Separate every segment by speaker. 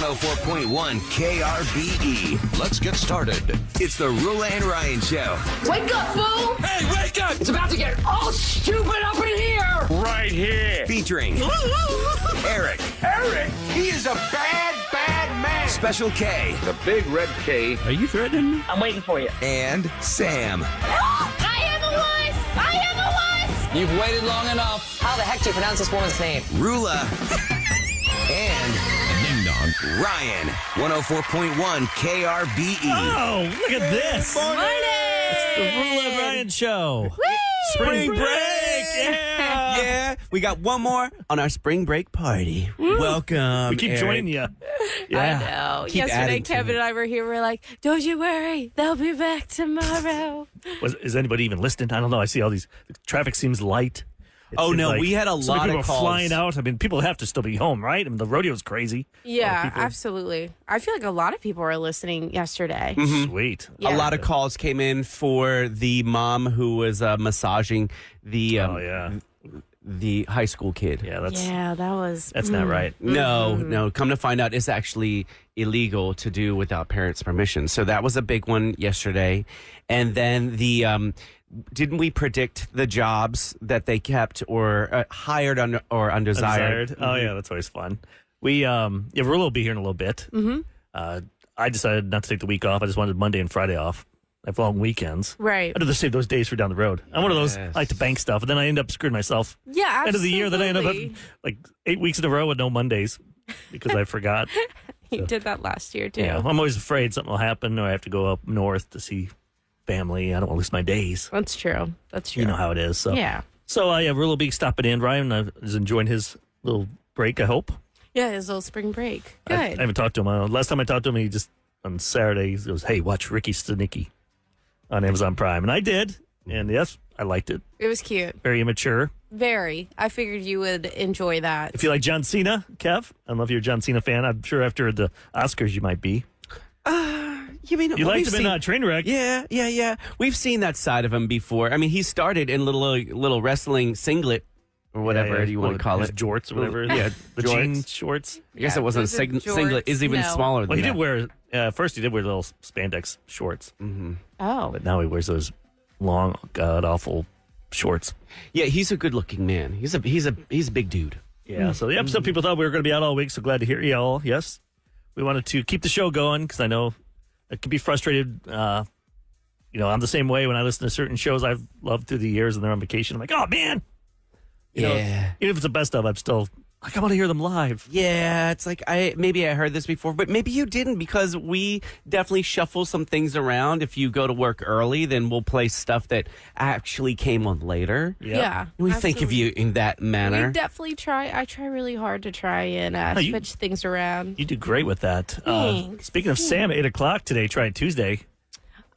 Speaker 1: 104.1 KRBE. Let's get started. It's the Roula and Ryan Show.
Speaker 2: Wake up, fool!
Speaker 3: Hey, wake up!
Speaker 2: It's about to get all stupid up in here!
Speaker 3: Right here.
Speaker 1: Featuring Eric.
Speaker 3: Eric, he is a bad, bad man.
Speaker 1: Special K.
Speaker 3: The big red K.
Speaker 4: Are you threatening me?
Speaker 2: I'm waiting for you.
Speaker 1: And Sam.
Speaker 5: I am a wuss! I am a wuss!
Speaker 2: You've waited long enough. How the heck do you pronounce this woman's name?
Speaker 1: Roula. And
Speaker 4: Ding dong.
Speaker 1: Ryan. 104.1 KRBE.
Speaker 4: Oh, look at this.
Speaker 5: Morning!
Speaker 4: It's the Roul and Ryan Show.
Speaker 5: Whee!
Speaker 4: Spring break. Yeah.
Speaker 6: Yeah, we got one more on our spring break party. Welcome.
Speaker 4: We keep
Speaker 6: Eric.
Speaker 4: joining you.
Speaker 5: I
Speaker 4: Yeah.
Speaker 5: know.
Speaker 6: Keep
Speaker 5: Yesterday,
Speaker 6: adding to
Speaker 5: Kevin
Speaker 6: it.
Speaker 5: and I were here. We're like, don't you worry. They'll be back tomorrow.
Speaker 4: Is anybody even listening? I don't know. I see all these. The traffic seems light. It
Speaker 6: Oh,
Speaker 4: seems
Speaker 6: no,
Speaker 4: like
Speaker 6: we had a
Speaker 4: so many
Speaker 6: lot
Speaker 4: people
Speaker 6: of
Speaker 4: are
Speaker 6: calls.
Speaker 4: flying out. I mean, people have to still be home, right? I mean, the rodeo's crazy.
Speaker 5: Yeah,
Speaker 4: people-
Speaker 5: absolutely. I feel like a lot of people were listening yesterday.
Speaker 4: Sweet.
Speaker 5: Yeah.
Speaker 6: A lot of calls came in for the mom who was massaging the
Speaker 4: Oh, yeah.
Speaker 6: the high school kid.
Speaker 4: Yeah, that's
Speaker 5: Yeah, that was.
Speaker 4: not right.
Speaker 6: No. Come to find out, it's actually illegal to do without parents' permission. So that was a big one yesterday. And then the didn't we predict the jobs that they kept or hired or undesired?
Speaker 4: Oh, yeah, that's always fun. We Roula will be here in a little bit. Mm-hmm. I decided not to take the week off. I just wanted Monday and Friday off. I have long weekends.
Speaker 5: Right.
Speaker 4: I'd rather save those days for down the road. I'm one of those,
Speaker 6: Yes.
Speaker 4: I like to bank stuff, and then I end up screwing myself.
Speaker 5: Yeah, absolutely.
Speaker 4: End of the year, then I end up having like 8 weeks in a row with no Mondays because I forgot.
Speaker 5: You did that last year, too.
Speaker 4: Yeah, I'm always afraid something will happen, or I have to go up north to see family. I don't want to lose my days.
Speaker 5: That's true. That's true.
Speaker 4: You know how it is. So
Speaker 5: Yeah.
Speaker 4: So yeah, Roula will be stopping in. Ryan is enjoying his little break, I hope.
Speaker 5: Yeah, his little spring break. Good.
Speaker 4: I haven't talked to him. Last time I talked to him, he just on Saturday he goes, "Hey, watch Ricky Stenicki on Amazon Prime," and I did, and yes, I liked it.
Speaker 5: It was cute.
Speaker 4: Very immature.
Speaker 5: Very. I figured you would enjoy that.
Speaker 4: If you like John Cena, Kev, I don't know if you're a John Cena fan. I'm sure after the Oscars you might be.
Speaker 6: You mean
Speaker 4: You liked
Speaker 6: we've
Speaker 4: him in Trainwreck.
Speaker 6: Yeah. We've seen that side of him before. I mean, he started in little wrestling singlet or whatever you want to call
Speaker 4: his
Speaker 6: it.
Speaker 4: jorts or whatever.
Speaker 6: Yeah,
Speaker 4: the
Speaker 6: jorts.
Speaker 4: jean shorts.
Speaker 6: I guess
Speaker 5: Yeah,
Speaker 6: it wasn't a
Speaker 5: those are
Speaker 6: singlet. Is even
Speaker 5: jorts. No.
Speaker 6: smaller than
Speaker 4: Well, he
Speaker 6: that.
Speaker 4: did wear first. He did wear little spandex shorts,
Speaker 5: Oh.
Speaker 4: but now he wears those long, god awful shorts.
Speaker 6: Yeah, he's a good-looking man. He's a big dude.
Speaker 4: Yeah. So the episode people thought we were going to be out all week. So glad to hear you all. Yes, we wanted to keep the show going because I know it can be frustrated. I'm the same way when I listen to certain shows I've loved through the years and they're on vacation. I'm like, oh man. You know,
Speaker 6: Yeah.
Speaker 4: even if it's the best of, I'm still like, I want to hear them live.
Speaker 6: Yeah, it's like maybe I heard this before, but maybe you didn't because we definitely shuffle some things around. If you go to work early, then we'll play stuff that actually came on later.
Speaker 4: Yep.
Speaker 5: Yeah.
Speaker 6: We think of you in that manner.
Speaker 5: We definitely try. I try really hard to try and
Speaker 4: you-
Speaker 5: switch things around.
Speaker 4: You do great with that.
Speaker 5: Thanks.
Speaker 4: Speaking of Sam, 8 o'clock today, trying Tuesday.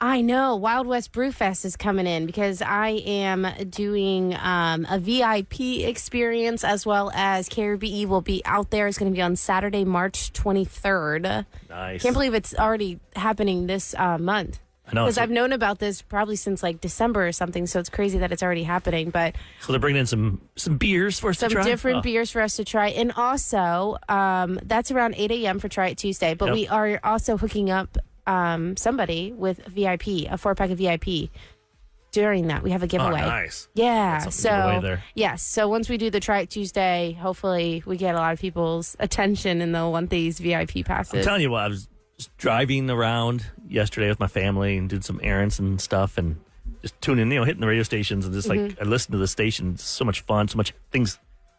Speaker 5: I know. Wild West Brewfest is coming in because I am doing a VIP experience as well as KRBE will be out there. It's going to be on Saturday, March 23rd.
Speaker 4: Nice.
Speaker 5: Can't believe it's already happening this month.
Speaker 4: I know.
Speaker 5: Because
Speaker 4: So,
Speaker 5: I've known about this probably since like December or something, so it's crazy that it's already happening. But
Speaker 4: so they're bringing in some beers for us to
Speaker 5: some
Speaker 4: try.
Speaker 5: different
Speaker 4: Oh.
Speaker 5: beers for us to try. And also, that's around 8 a.m. for Try It Tuesday. But
Speaker 4: Yep.
Speaker 5: we are also hooking up somebody with VIP, a 4-pack of VIP. During that, we have a
Speaker 4: Oh,
Speaker 5: giveaway.
Speaker 4: nice.
Speaker 5: Yeah.
Speaker 4: Got something to give away
Speaker 5: So,
Speaker 4: there.
Speaker 5: yes. So once we do the Try It Tuesday, hopefully we get a lot of people's attention and they'll want these VIP
Speaker 4: I'm
Speaker 5: passes.
Speaker 4: telling you what, I was just driving around yesterday with my family and did some errands and stuff and just tuning, hitting the radio stations and just like I listened to the station. It's so much fun, so much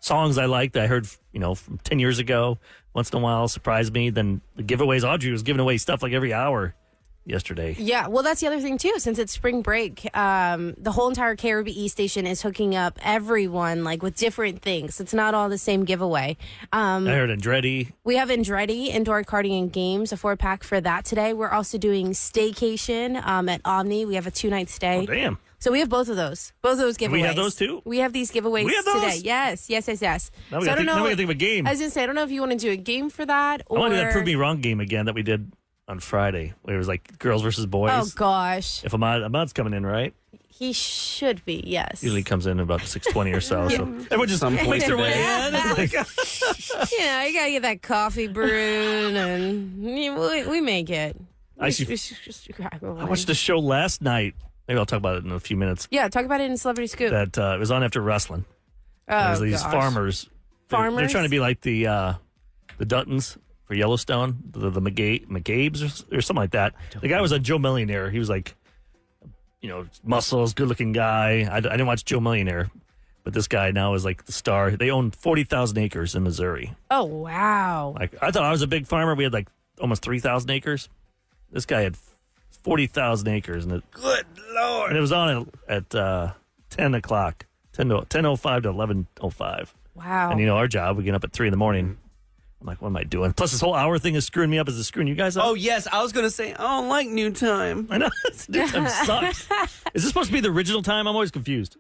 Speaker 4: songs I liked that I heard, from 10 years ago. Once in a while surprised me. Then the giveaways, Audrey was giving away stuff like every hour yesterday.
Speaker 5: Yeah, well, that's the other thing, too. Since it's spring break, the whole entire KRBE station is hooking up everyone, like, with different things. It's not all the same giveaway.
Speaker 4: I heard Andretti.
Speaker 5: We have Andretti Indoor Karting and Games, a 4-pack for that today. We're also doing Staycation at Omni. We have a 2-night stay.
Speaker 4: Oh, damn.
Speaker 5: So we have both of those. Both of those giveaways.
Speaker 4: We have those too?
Speaker 5: We have these giveaways
Speaker 4: We have those?
Speaker 5: today. Yes.
Speaker 4: Now we
Speaker 5: So I
Speaker 4: got
Speaker 5: don't know.
Speaker 4: to think of a game.
Speaker 5: I was going to say, I don't know if you want to do a game for that or...
Speaker 4: I want to do that Prove Me Wrong game again that we did on Friday, where it was like girls versus boys.
Speaker 5: Oh, gosh.
Speaker 4: If Ahmad's coming in, right?
Speaker 5: He should be, yes.
Speaker 4: Usually comes in about 6:20 or so. So everyone just
Speaker 6: Some point
Speaker 4: makes their way
Speaker 6: today.
Speaker 4: in. It's like,
Speaker 5: You gotta get that coffee brewed, and we make it.
Speaker 4: I watched the show last night. Maybe I'll talk about it in a few minutes.
Speaker 5: Yeah, talk about it in Celebrity Scoop.
Speaker 4: That it was on after wrestling. There's these farmers. They're trying to be like the Duttons for Yellowstone, the McCabe's or something like that. The guy was a Joe Millionaire. He was like, muscles, good-looking guy. I didn't watch Joe Millionaire, but this guy now is like the star. They own 40,000 acres in Missouri.
Speaker 5: Oh, wow.
Speaker 4: Like I thought I was a big farmer. We had like almost 3,000 acres. This guy had 40,000 acres, and good Lord! And it was on at 10 o'clock, 10:05 to 11:05.
Speaker 5: Wow.
Speaker 4: And our job, we get up at 3 a.m. I'm like, what am I doing? Plus, this whole hour thing is screwing me up. Is it screwing you guys up?
Speaker 6: Oh, yes. I was going to say, I don't like new time.
Speaker 4: I know. New time sucks. Is this supposed to be the original time? I'm always confused.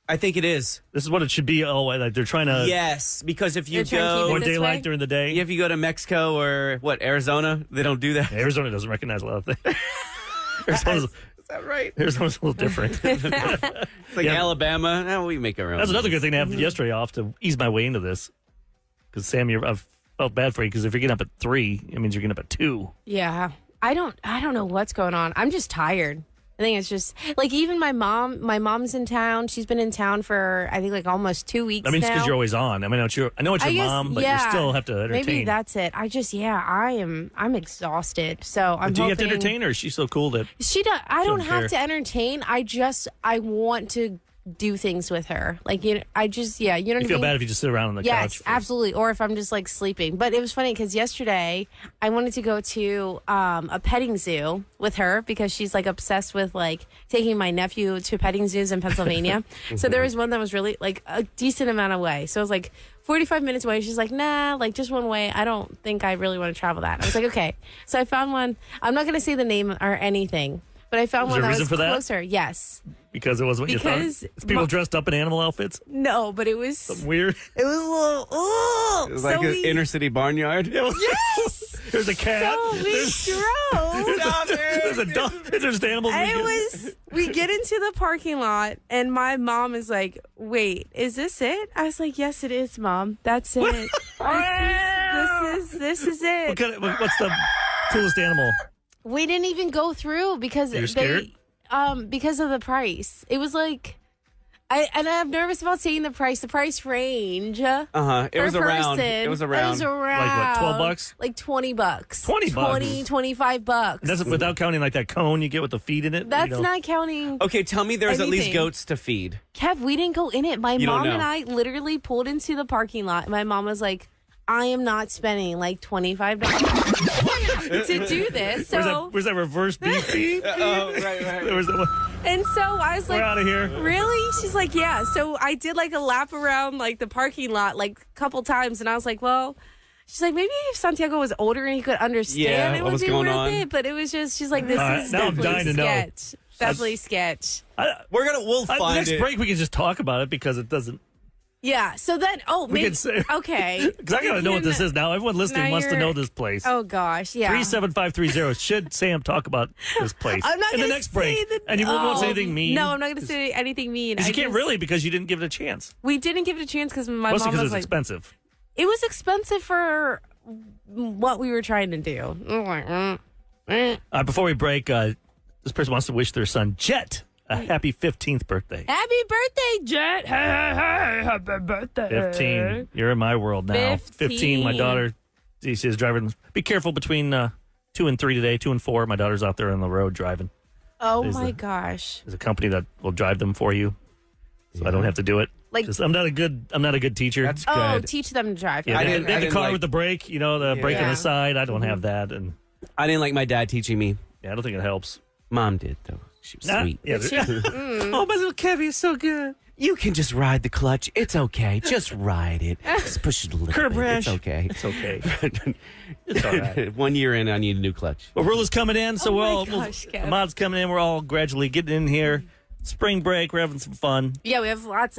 Speaker 6: I think it is.
Speaker 4: This is what it should be. Oh, like they're trying to
Speaker 6: Yes, because if you
Speaker 5: They're trying to keep
Speaker 6: go...
Speaker 5: it
Speaker 4: more
Speaker 5: this
Speaker 4: daylight
Speaker 5: way?
Speaker 4: during the day.
Speaker 6: If you go to Mexico or, Arizona, they don't do that.
Speaker 4: Arizona doesn't recognize a lot of things. Arizona's,
Speaker 6: Is that right?
Speaker 4: Arizona's a little different.
Speaker 6: It's like
Speaker 4: Yeah.
Speaker 6: Alabama. We make our own.
Speaker 4: That's another good thing to have yesterday off to ease my way into this. Because, Sam, I've felt bad for you because if you're getting up at 3, it means you're getting up at 2.
Speaker 5: Yeah. I don't know what's going on. I'm just tired. I think it's just like even my mom's in town. She's been in town for I think like almost 2 weeks
Speaker 4: I mean, it's
Speaker 5: now.
Speaker 4: because you're always on. I mean, I know it's your
Speaker 5: I guess,
Speaker 4: mom, but
Speaker 5: yeah.
Speaker 4: you still have to entertain.
Speaker 5: Maybe that's it. I'm exhausted. So I'm
Speaker 4: Do you have to
Speaker 5: hoping-
Speaker 4: entertain her? Is she so cool that
Speaker 5: She does. I don't have
Speaker 4: care.
Speaker 5: to entertain. I want to do things with her. Like you know what
Speaker 4: you
Speaker 5: I
Speaker 4: feel
Speaker 5: mean?
Speaker 4: bad if you just sit around on the
Speaker 5: Yes,
Speaker 4: couch?
Speaker 5: absolutely. Or if I'm just like sleeping. But it was funny because yesterday I wanted to go to a petting zoo with her because she's like obsessed with like taking my nephew to petting zoos in Pennsylvania. So there was one that was really like a decent amount away. So it was like 45 minutes away. She's like, nah, like just one way. I don't think I really want to travel that. I was like, okay. So I found one. I'm not going to say the name or anything, but I found
Speaker 4: Was
Speaker 5: one
Speaker 4: there a
Speaker 5: that
Speaker 4: reason
Speaker 5: was
Speaker 4: for that?
Speaker 5: closer. Yes.
Speaker 4: Because it was what you thought?
Speaker 5: Because
Speaker 4: It's people dressed up in animal outfits?
Speaker 5: No, but it was
Speaker 4: Weird.
Speaker 5: it was a little
Speaker 6: It's like an inner city barnyard.
Speaker 5: Yes.
Speaker 4: There's a cat.
Speaker 5: So we drove.
Speaker 4: There's a dog. There's just animals.
Speaker 5: We get into the parking lot and my mom is like, wait, is this it? I was like, yes, it is, Mom. That's it. This is it.
Speaker 4: What's the coolest animal?
Speaker 5: We didn't even go through because
Speaker 4: You're scared?
Speaker 5: because of the price. It was like I'm nervous about saying the price. The price range.
Speaker 6: It was around. It was around.
Speaker 4: Like what, $12?
Speaker 5: Like $20.
Speaker 4: $20?
Speaker 5: 20, $25.
Speaker 4: That's without counting like that cone you get with the feed in it?
Speaker 5: That's not counting.
Speaker 6: Okay, tell me there's at least
Speaker 5: Anything.
Speaker 6: goats to feed.
Speaker 5: Kev, we didn't go in it. My
Speaker 6: You don't
Speaker 5: mom and
Speaker 6: know.
Speaker 5: I literally pulled into the parking lot. And my mom was like, I am not spending like $25 to do this. So,
Speaker 4: Where's that reverse beef feed?
Speaker 6: Right.
Speaker 4: There was that one.
Speaker 5: and so I was
Speaker 4: We're
Speaker 5: like,
Speaker 4: out of here.
Speaker 5: really? She's like, yeah. So I did like a lap around like the parking lot like a couple times. And I was like, well, she's like, maybe if Santiago was older and he could understand,
Speaker 6: Yeah,
Speaker 5: it
Speaker 6: what
Speaker 5: would
Speaker 6: was
Speaker 5: be
Speaker 6: going
Speaker 5: worth
Speaker 6: on.
Speaker 5: it. But it was just, she's like, this
Speaker 4: All right,
Speaker 5: is
Speaker 4: now I'm
Speaker 5: definitely
Speaker 4: dying to know.
Speaker 5: sketch. Definitely sketch.
Speaker 6: We'll
Speaker 4: The
Speaker 6: find
Speaker 4: next
Speaker 6: it.
Speaker 4: break, we can just talk about it because it doesn't.
Speaker 5: Yeah. So then,
Speaker 4: We
Speaker 5: maybe,
Speaker 4: can say.
Speaker 5: okay.
Speaker 4: Because I got to know what this is now. Everyone listening
Speaker 5: Now
Speaker 4: wants to
Speaker 5: you're-
Speaker 4: know this place.
Speaker 5: Oh, gosh. Yeah.
Speaker 4: 37530. Should Sam talk about this place
Speaker 5: I'm not
Speaker 4: in the
Speaker 5: gonna
Speaker 4: next break?
Speaker 5: say the-
Speaker 4: And you won't say anything mean?
Speaker 5: No, I'm not going to say anything mean.
Speaker 4: Because you
Speaker 5: I
Speaker 4: can't
Speaker 5: just-
Speaker 4: really because you didn't give it a chance.
Speaker 5: We didn't give it a chance because my
Speaker 4: Mostly
Speaker 5: mom
Speaker 4: because
Speaker 5: was
Speaker 4: it's
Speaker 5: like,
Speaker 4: expensive.
Speaker 5: it was expensive for what we were trying to do. I'm like,
Speaker 4: Before we break, this person wants to wish their son Jet a happy 15th birthday.
Speaker 5: happy birthday, Jet! Hey, happy birthday!
Speaker 4: 15. You're in my world now. 15. My
Speaker 5: 15.
Speaker 4: daughter, she is driving. Be careful between 2 and 3 today. 2 and 4. My daughter's out there on the road driving.
Speaker 5: Oh
Speaker 4: There's
Speaker 5: my
Speaker 4: the-
Speaker 5: gosh!
Speaker 4: There's a company that will drive them for you, so I don't have to do it.
Speaker 5: Like-
Speaker 4: I'm not a good teacher.
Speaker 6: That's
Speaker 5: Oh,
Speaker 6: good.
Speaker 5: teach them to drive.
Speaker 4: yeah,
Speaker 6: I
Speaker 4: they
Speaker 6: didn't-
Speaker 4: have
Speaker 6: I
Speaker 4: the
Speaker 6: didn't
Speaker 4: car
Speaker 6: like-
Speaker 4: with the brake, the brake on
Speaker 5: Yeah.
Speaker 4: the side. I don't have that, and
Speaker 6: I didn't like my dad teaching me.
Speaker 4: yeah, I don't think it helps.
Speaker 6: Mom did, though. She was
Speaker 4: Nah,
Speaker 6: sweet.
Speaker 4: yeah, oh, my little Kevy is so good.
Speaker 6: You can just ride the clutch. It's okay. Just ride it. Just push it a little
Speaker 4: Curb
Speaker 6: bit.
Speaker 4: rash.
Speaker 6: It's okay.
Speaker 4: It's okay. It's all right.
Speaker 6: 1 year in, I need a new clutch.
Speaker 4: Well, Roula's coming in, so
Speaker 5: Oh
Speaker 4: we're
Speaker 5: my
Speaker 4: all
Speaker 5: gosh, Kev.
Speaker 4: Ahmad's coming in. We're all gradually getting in here. Spring break, we're having some fun.
Speaker 5: Yeah, we have lots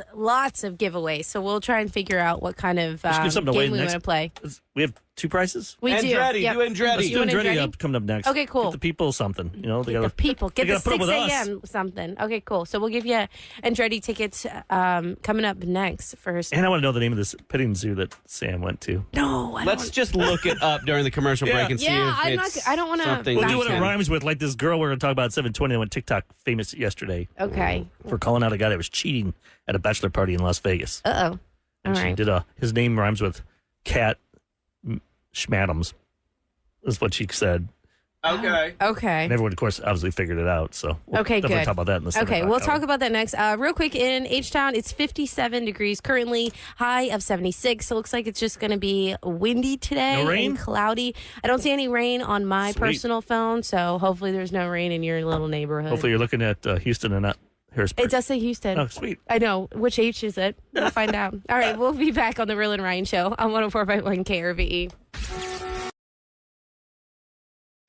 Speaker 5: of giveaways, so we'll try and figure out what kind of
Speaker 4: should give something
Speaker 5: game
Speaker 4: away
Speaker 5: we
Speaker 4: next-
Speaker 5: want to play.
Speaker 4: We have two prices?
Speaker 5: We do.
Speaker 6: Andretti,
Speaker 5: Yep.
Speaker 6: do Andretti.
Speaker 4: Let's
Speaker 5: You
Speaker 4: do
Speaker 5: and
Speaker 4: Andretti
Speaker 5: Andretti?
Speaker 4: up coming up next.
Speaker 5: Okay, cool.
Speaker 4: Get the people something. You know, they
Speaker 5: Get
Speaker 4: gotta,
Speaker 5: the people. Get
Speaker 4: they
Speaker 5: the
Speaker 4: gotta put up
Speaker 5: 6
Speaker 4: with us.
Speaker 5: a.m. something. Okay, cool. So we'll give you Andretti tickets coming up next for
Speaker 4: And I want to know the name of this petting zoo that Sam went to.
Speaker 5: No, I
Speaker 6: Let's
Speaker 5: don't.
Speaker 6: just look it up during the commercial break and see
Speaker 5: Yeah,
Speaker 6: if
Speaker 5: I'm
Speaker 6: it's
Speaker 5: not- I don't wanna-
Speaker 6: something
Speaker 4: We'll
Speaker 6: we
Speaker 4: do what it
Speaker 6: can-
Speaker 4: rhymes with, like this girl we're going to talk about at 7:20 that went TikTok famous yesterday
Speaker 5: Okay.
Speaker 4: for calling out a guy that was cheating at a bachelor party in Las Vegas.
Speaker 5: Uh-oh. All
Speaker 4: And she
Speaker 5: right.
Speaker 4: did his name rhymes with Cat Schmadams, is what she said.
Speaker 6: Okay.
Speaker 5: Okay.
Speaker 4: And everyone, of course, obviously figured it out. So we'll
Speaker 5: Okay,
Speaker 4: definitely
Speaker 5: good.
Speaker 4: talk about that in the 7
Speaker 5: Okay,
Speaker 4: o'clock
Speaker 5: we'll
Speaker 4: hour.
Speaker 5: talk about that next. Real quick, in H-Town, it's 57 degrees currently, high of 76. So it looks like it's just going to be windy today
Speaker 4: No rain?
Speaker 5: and cloudy. I don't see any rain on my
Speaker 4: Sweet.
Speaker 5: personal phone, so hopefully there's no rain in your little neighborhood.
Speaker 4: Hopefully you're looking at Houston and not Harrisburg.
Speaker 5: It does say Houston.
Speaker 4: Oh, sweet.
Speaker 5: I know. Which H is it? We'll find out. All right, we'll be back on the Roul and Ryan Show on 104.1 KRVE.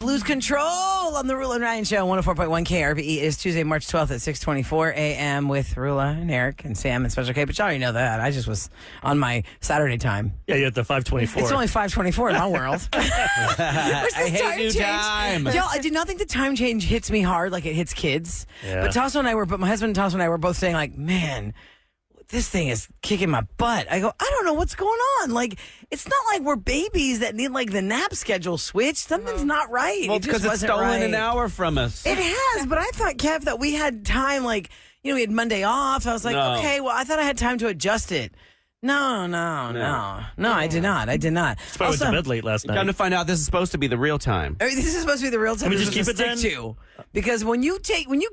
Speaker 7: Lose control on the Roula and Ryan Show, 104.1 KRVE. It is Tuesday, March 12th at 6:24 a.m. with Roula and Eric and Sam and Special K. But you already know that. I just was on my Saturday time.
Speaker 4: Yeah, you're at the 524.
Speaker 7: It's only 5:24 in my world.
Speaker 6: I hate new
Speaker 7: change?
Speaker 6: time.
Speaker 7: Y'all, I did not think the time change hits me hard like it hits kids.
Speaker 4: Yeah.
Speaker 7: But my husband and Tasso and I were both saying, like, man, this thing is kicking my butt. I go, I don't know what's going on. Like, it's not like we're babies that need like the nap schedule switched. Something's not right.
Speaker 6: Well,
Speaker 7: It just
Speaker 6: because it's
Speaker 7: wasn't
Speaker 6: stolen
Speaker 7: right.
Speaker 6: an hour from us.
Speaker 7: It has, but I thought, Kev, that we had time, like, we had Monday off. I was like,
Speaker 6: No.
Speaker 7: okay, well, I thought I had time to adjust it. No, I did not.
Speaker 4: That's why I went to bed late last
Speaker 6: Come
Speaker 4: night.
Speaker 6: to find out, this is supposed to be the real time.
Speaker 7: I mean, this is supposed to be the real time.
Speaker 4: Can we
Speaker 7: we're
Speaker 4: just keep
Speaker 7: supposed
Speaker 4: it
Speaker 7: to stick to. Because when you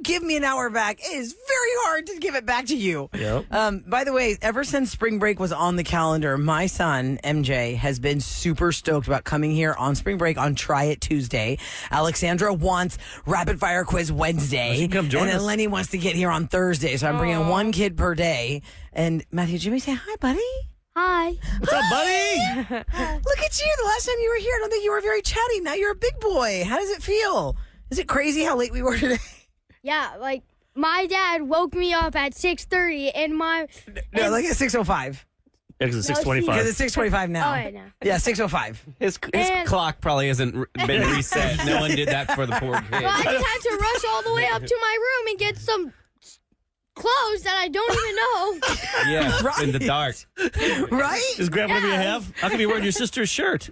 Speaker 7: give me an hour back, it is very hard to give it back to you.
Speaker 4: Yep.
Speaker 7: By the way, ever since spring break was on the calendar, my son, MJ, has been super stoked about coming here on spring break on Try It Tuesday. Alexandra wants Rapid Fire Quiz Wednesday.
Speaker 4: She can come join
Speaker 7: and then
Speaker 4: us.
Speaker 7: Lenny wants to get here on Thursday. So I'm bringing one kid per day. And Matthew, Jimmy, say hi, buddy.
Speaker 8: Hi.
Speaker 4: What's up, buddy?
Speaker 7: Look at you. The last time you were here, I don't think you were very chatty. Now you're a big boy. How does it feel? Is it crazy how late we were today?
Speaker 8: Yeah, like my dad woke me up at 6:30 and my
Speaker 7: No, like at 6:05.
Speaker 4: Yeah, because it's
Speaker 8: No,
Speaker 4: 6:25.
Speaker 7: Because it's 6:25 now.
Speaker 8: Oh, right now.
Speaker 7: Yeah, 6:05.
Speaker 6: His
Speaker 8: And-
Speaker 6: clock probably hasn't been reset. No one did that for the poor kid.
Speaker 8: Well, I just had to rush all the way up to my room and get some clothes that I don't even know.
Speaker 6: Yeah,
Speaker 7: Right.
Speaker 6: in the dark.
Speaker 7: Right?
Speaker 4: Just grab whatever you have. How come you're wearing your sister's shirt?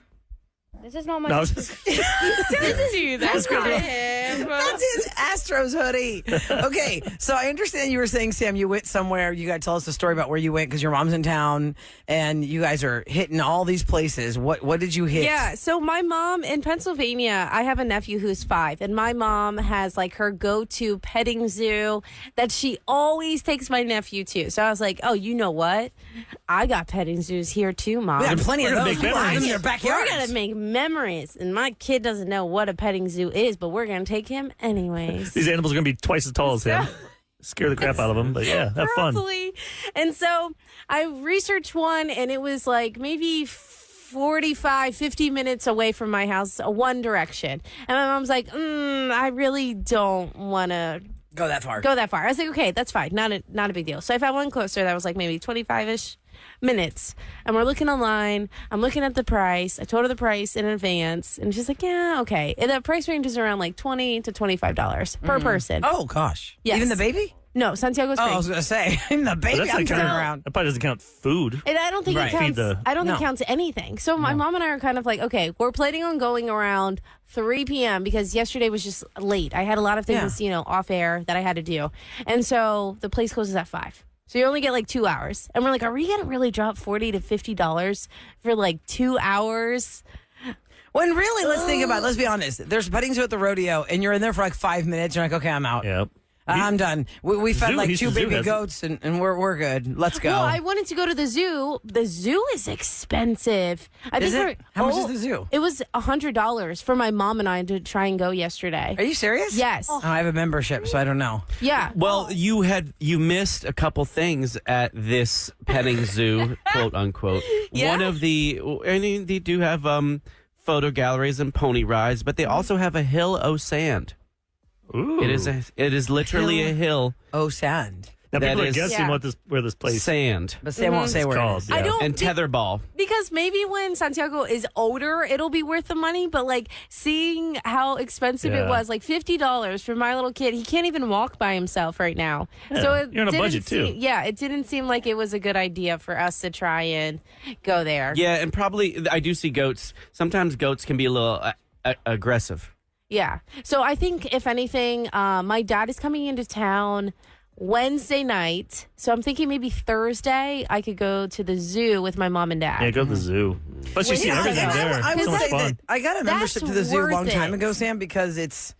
Speaker 8: This is not my.
Speaker 4: No,
Speaker 5: That's not him.
Speaker 7: That's his Astros hoodie. Okay, so I understand you were saying, Sam, you went somewhere. You got to tell us the story about where you went because your mom's in town and you guys are hitting all these places. What did you hit?
Speaker 5: Yeah, so my mom in Pennsylvania, I have a nephew who's 5, and my mom has like her go-to petting zoo that she always takes my nephew to. So I was like, oh, you know what? I got petting zoos here too, Mom.
Speaker 7: We got plenty
Speaker 4: We're
Speaker 7: of
Speaker 4: gonna
Speaker 7: those.
Speaker 4: make
Speaker 7: People have them in
Speaker 4: memories.
Speaker 7: their
Speaker 5: We're
Speaker 7: backyard.
Speaker 5: going to make memories, and my kid doesn't know what a petting zoo is, but we're going to take him anyways.
Speaker 4: these animals are going to be twice as tall as him. Scare the crap out of them, but yeah, have fun.
Speaker 5: Probably. And so I researched one, and it was like maybe 45, 50 minutes away from my house, one direction. And my mom's like, I really don't want to
Speaker 7: Go that far.
Speaker 5: go that far. I was like, okay, that's fine. Not a big deal. So I found one closer that was like maybe 25-ish minutes. And we're looking online. I'm looking at the price. I told her the price in advance. And she's like, yeah, okay. And the price range is around like $20 to $25 per person.
Speaker 7: Oh, gosh.
Speaker 5: Yes.
Speaker 7: Even the baby?
Speaker 5: No, Santiago's
Speaker 7: Oh,
Speaker 5: free.
Speaker 7: I was going to say, even the
Speaker 4: But
Speaker 7: baby,
Speaker 4: that's
Speaker 7: I'm
Speaker 4: like
Speaker 7: turning
Speaker 4: count,
Speaker 7: around.
Speaker 4: that probably doesn't count food.
Speaker 5: And I don't think
Speaker 7: Right.
Speaker 5: it counts.
Speaker 4: Feed the-
Speaker 5: I don't think it
Speaker 7: No.
Speaker 5: counts anything. So my mom and I are kind of like, okay, we're planning on going around 3 p.m. because yesterday was just late. I had a lot of things, off air that I had to do, and so the place closes at 5. So you only get like 2 hours, and we're like, are we gonna really drop $40 to $50 for like 2 hours?
Speaker 7: When really, let's think about it. Let's be honest. There's petting zoo at the rodeo, and you're in there for like 5 minutes. You're like, okay, I'm out.
Speaker 4: Yep.
Speaker 7: I'm done. We fed
Speaker 4: Zoo,
Speaker 7: like
Speaker 4: he's
Speaker 7: 2
Speaker 4: the zoo
Speaker 7: baby
Speaker 4: has it.
Speaker 7: goats, and we're good. Let's go.
Speaker 5: Well, I wanted to go to the zoo. The zoo is expensive. I
Speaker 7: Is
Speaker 5: think
Speaker 7: it? How much is the zoo?
Speaker 5: It was $100 for my mom and I to try and go yesterday.
Speaker 7: Are you serious?
Speaker 5: Yes.
Speaker 7: Oh, I have a membership, so I don't know.
Speaker 5: Yeah.
Speaker 6: Well, you missed a couple things at this petting zoo, quote unquote.
Speaker 5: Yeah?
Speaker 6: One of the, I mean, they do have photo galleries and pony rides, but they also have a hill o' sand.
Speaker 4: Ooh.
Speaker 6: It is literally a hill.
Speaker 7: Oh, sand.
Speaker 4: Now
Speaker 6: That
Speaker 4: people are
Speaker 6: is-
Speaker 4: guessing
Speaker 5: Yeah.
Speaker 4: where this place
Speaker 6: Sand
Speaker 7: But Sam won't say
Speaker 4: is
Speaker 7: where
Speaker 4: called.
Speaker 7: it is.
Speaker 4: Yeah.
Speaker 5: I don't
Speaker 6: and tetherball.
Speaker 5: because maybe when Santiago is older, it'll be worth the money. But like seeing how expensive it
Speaker 4: Yeah.
Speaker 5: was, like $50 for my little kid, he can't even walk by himself right now.
Speaker 4: Yeah,
Speaker 5: So it
Speaker 4: you're on a
Speaker 5: didn't
Speaker 4: budget, too.
Speaker 5: Yeah, it didn't seem like it was a good idea for us to try and go there.
Speaker 6: Yeah, and probably I do see goats. Sometimes goats can be a little aggressive.
Speaker 5: Yeah. So I think if anything, my dad is coming into town Wednesday night. So I'm thinking maybe Thursday I could go to the zoo with my mom and dad.
Speaker 4: Yeah, go to the zoo. Plus, you see
Speaker 7: Yeah,
Speaker 4: everything
Speaker 7: and
Speaker 4: there.
Speaker 7: I would
Speaker 4: so much
Speaker 7: say that
Speaker 4: fun.
Speaker 7: I got a membership to the zoo a
Speaker 5: worth
Speaker 7: long time
Speaker 5: it.
Speaker 7: ago, Sam, because it's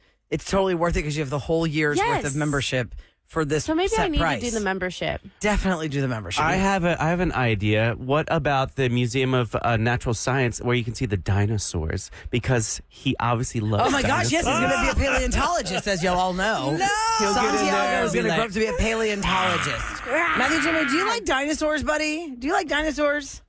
Speaker 7: totally worth it because you have the whole year's worth
Speaker 5: Yes.
Speaker 7: of membership for this
Speaker 5: So maybe
Speaker 7: set
Speaker 5: I need
Speaker 7: price.
Speaker 5: to do the membership.
Speaker 7: Definitely do the membership.
Speaker 6: I have an idea. What about the Museum of Natural Science where you can see the dinosaurs? Because he obviously loves.
Speaker 7: Oh my gosh, yes, he's going to be a paleontologist, as y'all all know.
Speaker 6: He'll get in there
Speaker 7: Santiago
Speaker 6: and
Speaker 7: is
Speaker 6: be
Speaker 7: going to
Speaker 6: like-
Speaker 7: grow up to be a paleontologist. Matthew Jimmy, do you like dinosaurs, buddy? Do you like dinosaurs?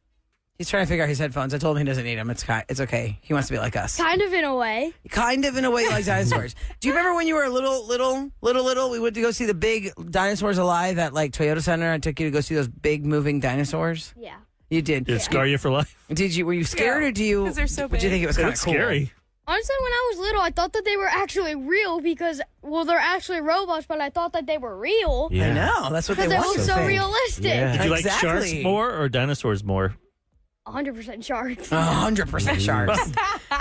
Speaker 7: He's trying to figure out his headphones. I told him he doesn't need them. It's okay. He wants to be like us.
Speaker 8: Kind of in a way.
Speaker 7: Kind of in a way you like dinosaurs. Do you remember when you were little? We went to go see the big dinosaurs alive at like Toyota Center. I took you to go see those big moving dinosaurs.
Speaker 8: Yeah.
Speaker 7: You did.
Speaker 4: Did it scar you for life?
Speaker 7: Did you? Were you scared or do you?
Speaker 5: 'Cause they're so
Speaker 7: Did you
Speaker 5: big.
Speaker 7: think it was kind of
Speaker 4: It's
Speaker 7: cool?
Speaker 4: scary.
Speaker 8: Honestly, when I was little, I thought that they were actually real because, well, they're actually robots, but I thought that they were real
Speaker 7: I know. That's what they
Speaker 8: because they
Speaker 7: want
Speaker 8: look
Speaker 7: to
Speaker 8: so
Speaker 7: think.
Speaker 8: realistic.
Speaker 6: Yeah.
Speaker 4: Did you like
Speaker 7: Exactly.
Speaker 4: sharks more or dinosaurs more?
Speaker 8: 100% sharks.
Speaker 7: 100% sharks.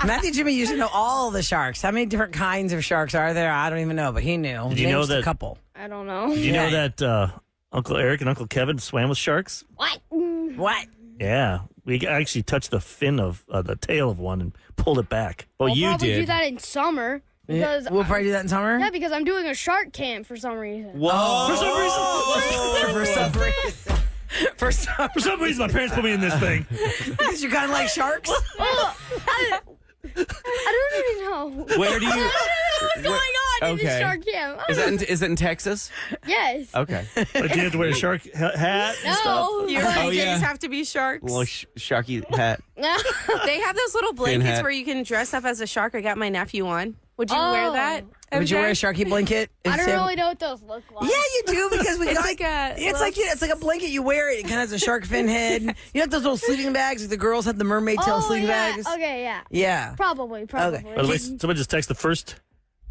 Speaker 7: Matthew Jimmy used to know all the sharks. How many different kinds of sharks are there? I don't even know, but he knew.
Speaker 4: Did you know
Speaker 7: Names a
Speaker 4: that-
Speaker 7: couple?
Speaker 8: I don't know.
Speaker 4: Did you
Speaker 7: Yeah.
Speaker 4: know that Uncle Eric and Uncle Kevin swam with sharks?
Speaker 8: What?
Speaker 7: What?
Speaker 4: Yeah. We actually touched the fin of the tail of one and pulled it back.
Speaker 6: Well,
Speaker 8: I'll
Speaker 6: you
Speaker 8: probably
Speaker 6: did.
Speaker 8: do that in summer because
Speaker 7: We'll probably do that in summer.
Speaker 8: yeah, because I'm doing a shark camp for some reason.
Speaker 6: Whoa!
Speaker 4: For some reason,
Speaker 7: For some
Speaker 4: my parents put me in this thing.
Speaker 7: because you kind of like sharks.
Speaker 8: I don't even know.
Speaker 6: Where do you?
Speaker 8: What's going on in this
Speaker 6: Okay.
Speaker 8: shark camp?
Speaker 6: Is it in Texas?
Speaker 8: Yes.
Speaker 6: Okay.
Speaker 4: Like you have to wear a shark hat and stuff.
Speaker 8: No.
Speaker 5: Your
Speaker 6: Oh,
Speaker 5: PJs
Speaker 6: yeah.
Speaker 5: have to be sharks.
Speaker 6: Little Sharky hat.
Speaker 8: No.
Speaker 5: They have those little blankets
Speaker 6: hat.
Speaker 5: where you can dress up as a shark. I got my nephew one. Would you wear
Speaker 8: Oh.
Speaker 5: that?
Speaker 7: Would you wear a
Speaker 5: MJ?
Speaker 7: Sharky blanket?
Speaker 8: I don't
Speaker 7: Sam?
Speaker 8: really know what those look like.
Speaker 7: Yeah, you do because we
Speaker 5: It's
Speaker 7: got
Speaker 5: like a
Speaker 7: it's like a blanket you wear. It kind of has a shark fin head. You know those little sleeping bags? Like the girls had the mermaid tail
Speaker 8: Oh,
Speaker 7: sleeping
Speaker 8: yeah.
Speaker 7: bags.
Speaker 8: Okay, yeah.
Speaker 7: Yeah.
Speaker 8: Probably.
Speaker 4: By the way, someone just text the first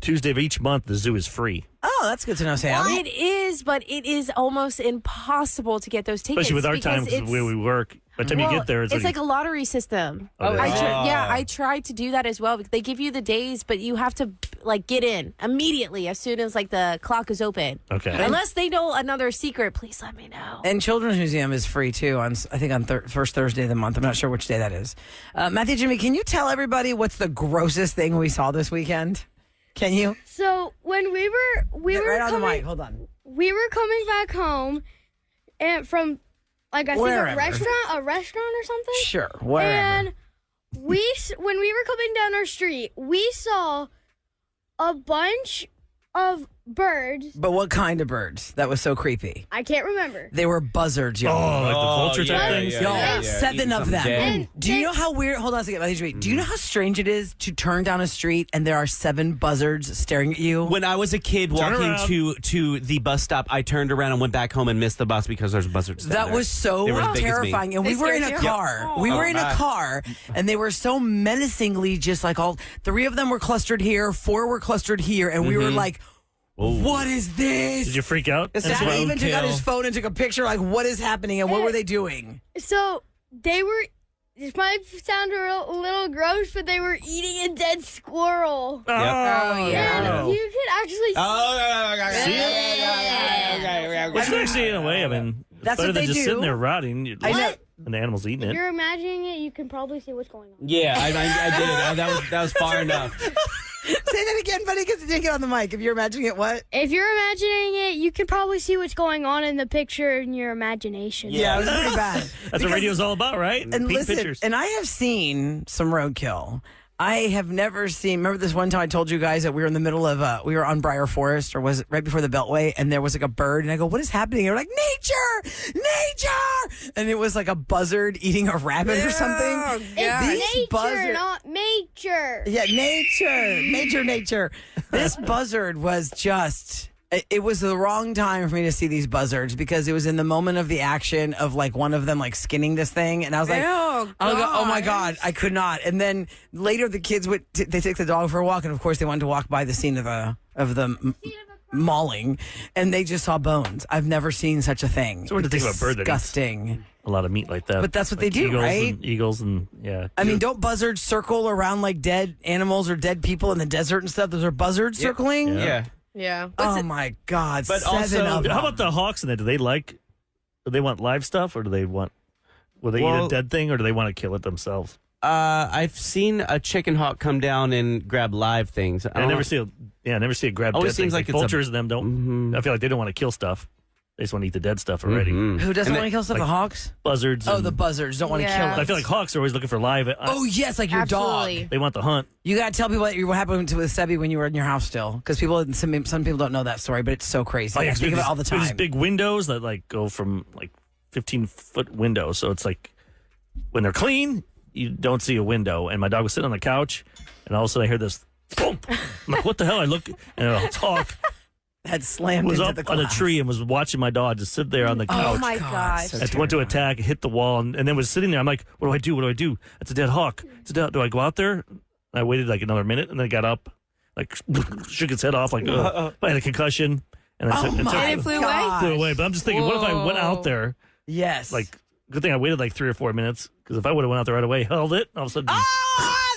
Speaker 4: Tuesday of each month, the zoo is free.
Speaker 7: Oh, that's good to know, Sam.
Speaker 5: It is, but it is almost impossible to get those tickets.
Speaker 4: Especially with our time, because
Speaker 5: it's-
Speaker 4: of where we work. By the time you
Speaker 5: well,
Speaker 4: get there,
Speaker 5: it's like a lottery system.
Speaker 4: Oh,
Speaker 5: I
Speaker 4: yeah.
Speaker 5: I tried to do that as well. They give you the days, but you have to like get in immediately as soon as like the clock is open.
Speaker 4: Okay.
Speaker 5: Unless they know another secret, please let me know.
Speaker 7: And Children's Museum is free too. I think on first Thursday of the month. I'm not sure which day that is. Matthew Jimmy, can you tell everybody what's the grossest thing we saw this weekend? Can you?
Speaker 8: So when we were
Speaker 7: Get right on the mic.
Speaker 8: coming,
Speaker 7: Hold on.
Speaker 8: we were coming back home, and from like I think
Speaker 7: Wherever.
Speaker 8: a restaurant or something.
Speaker 7: Sure. Wherever.
Speaker 8: And when we were coming down our street, we saw a bunch of birds.
Speaker 7: But what kind of birds? That was so creepy.
Speaker 8: I can't remember.
Speaker 7: They were buzzards,
Speaker 4: Oh,
Speaker 7: y'all.
Speaker 4: like the vulture type
Speaker 8: yeah,
Speaker 4: things?
Speaker 7: Y'all, 7 of them.
Speaker 8: dead.
Speaker 7: Do you know how weird? Hold on a second. Matthew Jimmy. Do you know how strange it is to turn down a street and there are 7 buzzards staring at you?
Speaker 6: When I was a kid
Speaker 4: Turn
Speaker 6: walking
Speaker 4: around.
Speaker 6: to the bus stop, I turned around and went back home and missed the bus because there's buzzards down
Speaker 7: That
Speaker 6: there.
Speaker 7: was so
Speaker 6: They were as big as me.
Speaker 7: terrifying. And
Speaker 5: They
Speaker 7: we were in
Speaker 5: scared
Speaker 7: a
Speaker 5: you?
Speaker 7: car. We were in a car, and they were so menacingly just like all 3 of them were clustered here, 4 were clustered here, and we were like, what is this?
Speaker 4: Did you freak out?
Speaker 7: Sam even took out his phone and took a picture like, what is happening and what were they doing?
Speaker 8: So they were. This might sound a little gross, but they were eating a dead squirrel.
Speaker 4: Oh,
Speaker 5: yeah.
Speaker 8: And you could actually
Speaker 4: Which is actually, in a way, I mean, it's
Speaker 7: That's
Speaker 4: better
Speaker 7: what
Speaker 4: than
Speaker 7: they
Speaker 4: just
Speaker 7: do.
Speaker 4: sitting there rotting.
Speaker 7: I know.
Speaker 4: And the animal's eating
Speaker 8: If
Speaker 4: it.
Speaker 8: you're imagining it, you can probably see what's going on.
Speaker 6: Yeah, I did. That was far enough.
Speaker 7: Say that again, buddy, because it didn't get on the mic. If you're imagining it, what?
Speaker 8: If you're imagining it, you can probably see what's going on in the picture in your imagination.
Speaker 7: Yeah, it was pretty bad.
Speaker 4: That's what
Speaker 7: Because-
Speaker 4: radio's all about, right?
Speaker 7: And
Speaker 4: Paint
Speaker 7: listen,
Speaker 4: pictures.
Speaker 7: and I have seen some roadkill. I have never seen. Remember this one time I told you guys that we were in the middle of we were on Briar Forest, or was it right before the Beltway, and there was like a bird, and I go, "What is happening?" And they're like, "Nature!" And it was like a buzzard eating a rabbit or something.
Speaker 8: It's
Speaker 7: These
Speaker 8: nature,
Speaker 7: buzzard-
Speaker 8: not nature.
Speaker 7: Yeah, nature. This buzzard was just It was the wrong time for me to see these buzzards because it was in the moment of the action of like one of them like skinning this thing, and I was like, oh my god, I could not. And then later the kids would they took the dog for a walk, and of course they wanted to walk by the scene of the mauling, and they just saw bones. I've never seen such a thing.
Speaker 4: So we're to think about a bird that eats
Speaker 7: disgusting.
Speaker 4: a lot of meat like that.
Speaker 7: But that's what they do,
Speaker 4: eagles
Speaker 7: right?
Speaker 4: And eagles and yeah.
Speaker 7: I mean, don't buzzards circle around like dead animals or dead people in the desert and stuff? Those are buzzards circling.
Speaker 6: Yeah.
Speaker 5: Yeah.
Speaker 7: Oh my God!
Speaker 6: But
Speaker 7: 7
Speaker 6: also-
Speaker 7: of them.
Speaker 4: How about the hawks in that? Do they want live stuff, or do they want? Will they eat a dead thing, or do they want to kill it themselves?
Speaker 6: I've seen a chicken hawk come down and grab live things.
Speaker 4: I never see it grab
Speaker 6: Always
Speaker 4: dead
Speaker 6: seems
Speaker 4: things.
Speaker 6: like it's a-
Speaker 4: vultures and them don't. I feel like they don't want to kill stuff. They just want to eat the dead stuff already.
Speaker 7: Who doesn't want to kill stuff? The hawks?
Speaker 4: Buzzards.
Speaker 7: Oh,
Speaker 4: and-
Speaker 7: the buzzards don't want to kill it.
Speaker 4: I feel like hawks are always looking for live.
Speaker 7: Oh yes, like your
Speaker 5: Absolutely.
Speaker 7: dog.
Speaker 4: They want the hunt.
Speaker 7: You gotta tell people what happened with Sebi when you were in your house still, because some people don't know that story, but it's so crazy. I think of it all the
Speaker 4: There's these
Speaker 7: time.
Speaker 4: big windows that like go from like 15-foot windows. So it's like when they're clean, you don't see a window. And my dog was sitting on the couch, and all of a sudden I hear this boom. I'm like, what the hell? I look, and a hawk
Speaker 7: Had slammed
Speaker 4: was
Speaker 7: into
Speaker 4: up
Speaker 7: the
Speaker 4: on a
Speaker 7: glass.
Speaker 4: tree and was watching my dog just sit there on the couch.
Speaker 5: Oh my gosh.
Speaker 7: so
Speaker 4: I went to attack, hit the wall, and then was sitting there. I'm like, what do I do? What do I do? It's a dead hawk. Do I go out there? And I waited like another minute, and then got up, like shook its head off, like I had a concussion, and I
Speaker 5: And it flew away?
Speaker 4: flew away. But I'm just thinking, what if I went out there?
Speaker 7: Yes.
Speaker 4: Like, good thing I waited like 3 or 4 minutes, because if I would have went out there right away, held it, all of a sudden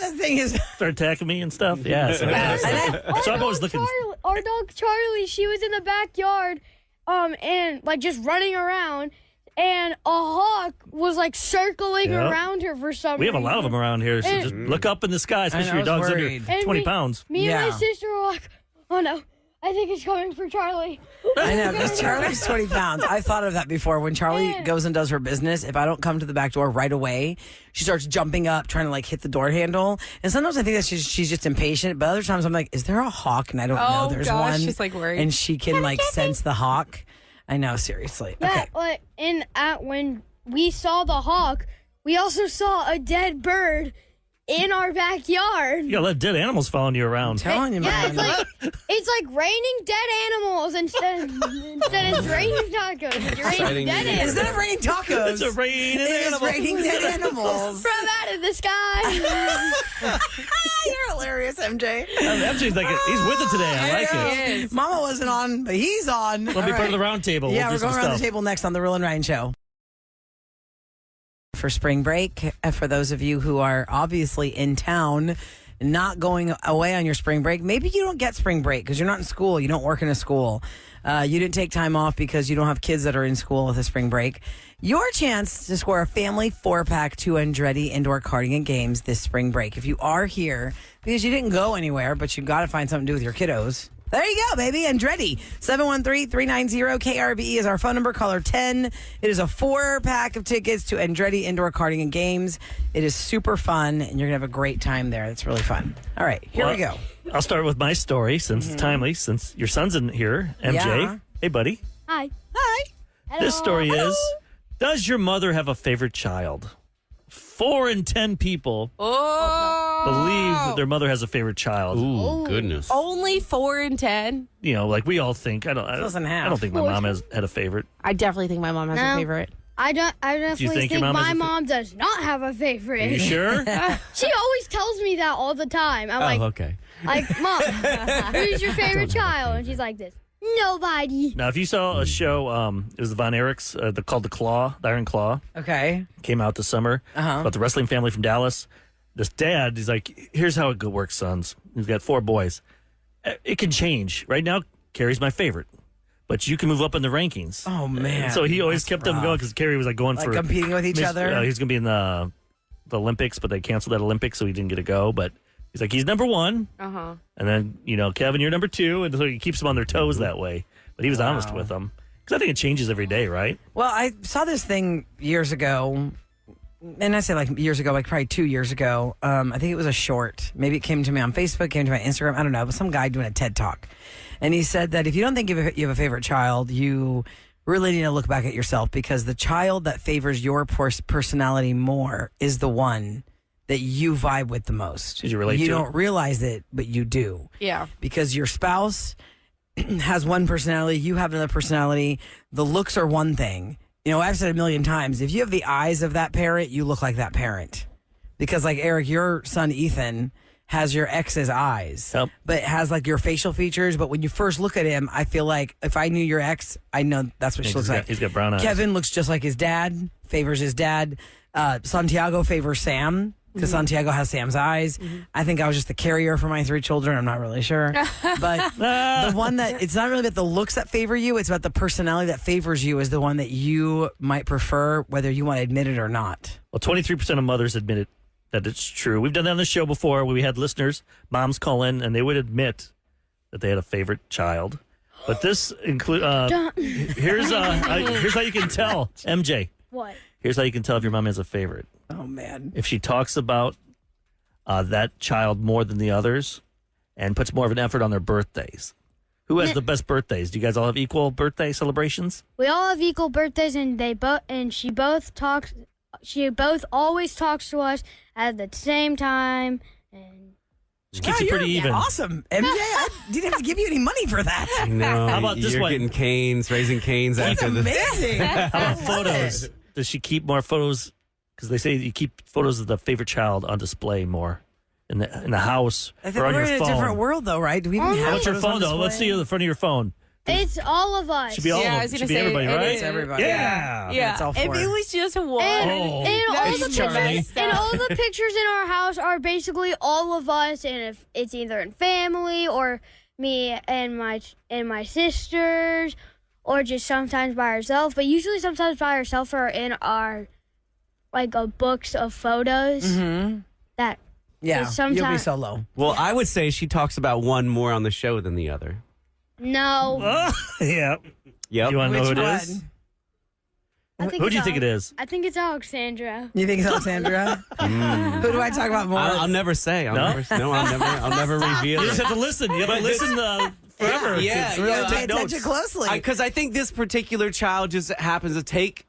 Speaker 7: the thing is,
Speaker 4: start attacking me and stuff. Yeah. So I'm always looking.
Speaker 8: Our dog Charlie, she was in the backyard, and like just running around, and a hawk was like circling
Speaker 4: Yep.
Speaker 8: around her for some
Speaker 4: We have a
Speaker 8: reason.
Speaker 4: lot of them around here, so
Speaker 8: And-
Speaker 4: just look up in the sky, especially
Speaker 7: I
Speaker 4: if
Speaker 7: know, I
Speaker 4: your
Speaker 7: was
Speaker 4: dog's under
Speaker 7: worried.
Speaker 8: And
Speaker 4: 20
Speaker 8: me-
Speaker 4: pounds.
Speaker 8: Me and
Speaker 7: Yeah.
Speaker 8: my sister were like, oh no, I think it's coming for Charlie.
Speaker 7: I know, because Charlie's 20 pounds. I thought of that before. When Charlie goes and does her business, if I don't come to the back door right away, she starts jumping up, trying to like hit the door handle. And sometimes I think that she's just impatient, but other times I'm like, is there a hawk? And I don't know.
Speaker 5: Oh,
Speaker 7: There's
Speaker 5: gosh,
Speaker 7: one.
Speaker 5: she's, like, worried.
Speaker 7: And she can like sense the hawk. I know, seriously.
Speaker 8: Yeah,
Speaker 7: Okay.
Speaker 8: like when we saw the hawk, we also saw a dead bird in our backyard.
Speaker 4: You gotta let dead animals following you around.
Speaker 7: Telling you,
Speaker 8: Yeah,
Speaker 7: man.
Speaker 8: it's like raining dead animals instead it's raining tacos. It's raining
Speaker 6: Exciting
Speaker 8: dead
Speaker 6: news.
Speaker 8: animals
Speaker 7: Instead of raining tacos,
Speaker 4: It's a rain
Speaker 7: it is
Speaker 4: animal.
Speaker 7: raining dead animals.
Speaker 8: from out of the sky.
Speaker 7: You're hilarious, MJ.
Speaker 4: MJ's like, he's with it today. I like it.
Speaker 5: Yes.
Speaker 7: Mama wasn't on, but he's on.
Speaker 4: We'll be part of the round table.
Speaker 7: Yeah,
Speaker 4: we'll
Speaker 7: we're
Speaker 4: do some
Speaker 7: going around
Speaker 4: stuff.
Speaker 7: the table next on the Roul and Ryan Show. For spring break, for those of you who are obviously in town, not going away on your spring break, maybe you don't get spring break because you're not in school, you don't work in a school, you didn't take time off because you don't have kids that are in school with a spring break. Your chance to score a family 4-pack to Andretti Indoor Karting and Games this spring break. If you are here because you didn't go anywhere, but you got to find something to do with your kiddos. There you go, baby. Andretti. 713-390-KRBE is our phone number. Caller 10. It is a 4-pack of tickets to Andretti Indoor Karting and Games. It is super fun, and you're going to have a great time there. It's really fun. All right, here we go.
Speaker 4: I'll start with my story since it's timely, since your son's in here, MJ.
Speaker 7: Yeah.
Speaker 4: Hey, buddy.
Speaker 8: Hi.
Speaker 7: Hi.
Speaker 4: This story is, does your mother have a favorite child? 4 in 10 people believe that their mother has a favorite child.
Speaker 6: Ooh, goodness.
Speaker 5: Only 4 in 10.
Speaker 4: You know, like we all think. I
Speaker 7: Doesn't have.
Speaker 4: don't think my mom has had a favorite.
Speaker 5: I definitely think my mom has
Speaker 8: No.
Speaker 5: a favorite.
Speaker 8: I definitely
Speaker 4: think your
Speaker 8: think
Speaker 4: mom has
Speaker 8: my
Speaker 4: a
Speaker 8: mom does not have a
Speaker 4: Are
Speaker 8: favorite.
Speaker 4: you sure?
Speaker 8: She always tells me that all the time. I'm like,
Speaker 6: okay.
Speaker 8: Mom, who's your favorite child? And she's like this. Nobody.
Speaker 4: Now, if you saw a show, it was the Von Erichs, called The Claw, the Iron Claw.
Speaker 7: Okay.
Speaker 4: Came out this summer. About the wrestling family from Dallas. This dad, he's like, here's how it works, sons. He's got 4 boys. It can change. Right now, Carrie's my favorite. But you can move up in the rankings.
Speaker 7: Oh, man.
Speaker 4: And so he always
Speaker 7: That's
Speaker 4: kept them
Speaker 7: rough.
Speaker 4: going because Carrie was like going
Speaker 7: Like
Speaker 4: for
Speaker 7: competing with each other?
Speaker 4: He was going to be in the Olympics, but they canceled that Olympics, so he didn't get to go. But he's like, he's number 1.
Speaker 5: Uh-huh.
Speaker 4: And then, Kevin, you're number 2. And so he keeps them on their toes that way. But he was honest with them. Because I think it changes every day, right?
Speaker 7: Well, I saw this thing years ago, and I say like years ago, like probably 2 years ago. I think it was a short. Maybe it came to me on Facebook, came to my Instagram. I don't know. But some guy doing a TED Talk. And he said that if you don't think you have a favorite child, you really need to look back at yourself because the child that favors your personality more is the one that you vibe with the most.
Speaker 4: Did you relate
Speaker 7: You
Speaker 4: to
Speaker 7: don't
Speaker 4: it?
Speaker 7: realize it, but you do.
Speaker 5: Yeah.
Speaker 7: Because your spouse has one personality, you have another personality. The looks are one thing. You know, I've said a million times, if you have the eyes of that parent, you look like that parent. Because like Eric, your son Ethan has your ex's eyes, but has like your facial features. But when you first look at him, I feel like if I knew your ex, I know that's what she looks like.
Speaker 4: He's got brown eyes.
Speaker 7: Kevin looks just like his dad, favors his dad. Santiago favors Sam because Santiago has Sam's eyes. I think I was just the carrier for my 3 children. I'm not really sure. But the one that, it's not really about the looks that favor you, it's about the personality that favors you is the one that you might prefer, whether you want to admit it or not.
Speaker 4: Well, 23% of mothers admit it. That it's true. We've done that on the show before where we had listeners, moms call in, and they would admit that they had a favorite child. But this include here's how you can tell, MJ.
Speaker 8: What?
Speaker 4: Here's how you can tell if your mom has a favorite.
Speaker 7: Oh, man.
Speaker 4: If she talks about that child more than the others and puts more of an effort on their birthdays. Who has the best birthdays? Do you guys all have equal birthday celebrations?
Speaker 8: We all have equal birthdays, and she both always talks to us at the same time, and
Speaker 4: She keeps it pretty even.
Speaker 7: Awesome. MJ, I didn't have to give you any money for that.
Speaker 6: I know.
Speaker 4: How about this
Speaker 6: You're
Speaker 4: one?
Speaker 6: getting canes, raising canes
Speaker 7: That's
Speaker 6: after the.
Speaker 7: amazing.
Speaker 4: How about photos? Does she keep more photos? Because they say you keep photos of the favorite child on display more in the house
Speaker 7: I
Speaker 4: or
Speaker 7: think
Speaker 4: on
Speaker 7: we're
Speaker 4: your
Speaker 7: in
Speaker 4: phone.
Speaker 7: a different world, though, right? Do we even have
Speaker 4: What's your
Speaker 7: photos on
Speaker 4: phone, though? Let's
Speaker 7: display?
Speaker 4: see the front of your phone.
Speaker 8: it's all of us.
Speaker 4: Should be all
Speaker 9: Yeah, I
Speaker 4: of
Speaker 9: was
Speaker 4: them.
Speaker 9: gonna
Speaker 4: Should be
Speaker 9: say,
Speaker 4: everybody,
Speaker 9: it
Speaker 4: right?
Speaker 9: is
Speaker 7: everybody.
Speaker 4: Yeah.
Speaker 9: Yeah.
Speaker 7: It's all
Speaker 9: If
Speaker 7: four.
Speaker 9: it was just one.
Speaker 8: And all the
Speaker 4: Nice, Charlie.
Speaker 8: pictures, and all the pictures in our house are basically all of us, and if it's either in family or me and my sisters, or just sometimes by ourselves. But usually, sometimes by ourselves, or in our books of photos. That
Speaker 7: Yeah,
Speaker 8: sometimes
Speaker 7: you'll be solo.
Speaker 6: Well, I would say she talks about one more on the show than the other.
Speaker 8: no.
Speaker 4: Yeah.
Speaker 6: Yep.
Speaker 4: You want to know
Speaker 7: Which
Speaker 4: who it
Speaker 7: one?
Speaker 4: is?
Speaker 8: I think
Speaker 4: Who
Speaker 8: it's
Speaker 4: do you think it is?
Speaker 8: I think it's Alexandra.
Speaker 7: You think it's Alexandra? Who do I talk about more?
Speaker 6: I'll never say. I'll never reveal
Speaker 4: You just
Speaker 6: it.
Speaker 4: have to listen. You have to listen forever.
Speaker 6: Yeah,
Speaker 4: to
Speaker 6: yeah.
Speaker 4: really
Speaker 7: Pay
Speaker 4: take
Speaker 7: attention
Speaker 4: notes.
Speaker 7: closely.
Speaker 6: Because I think this particular child just happens to take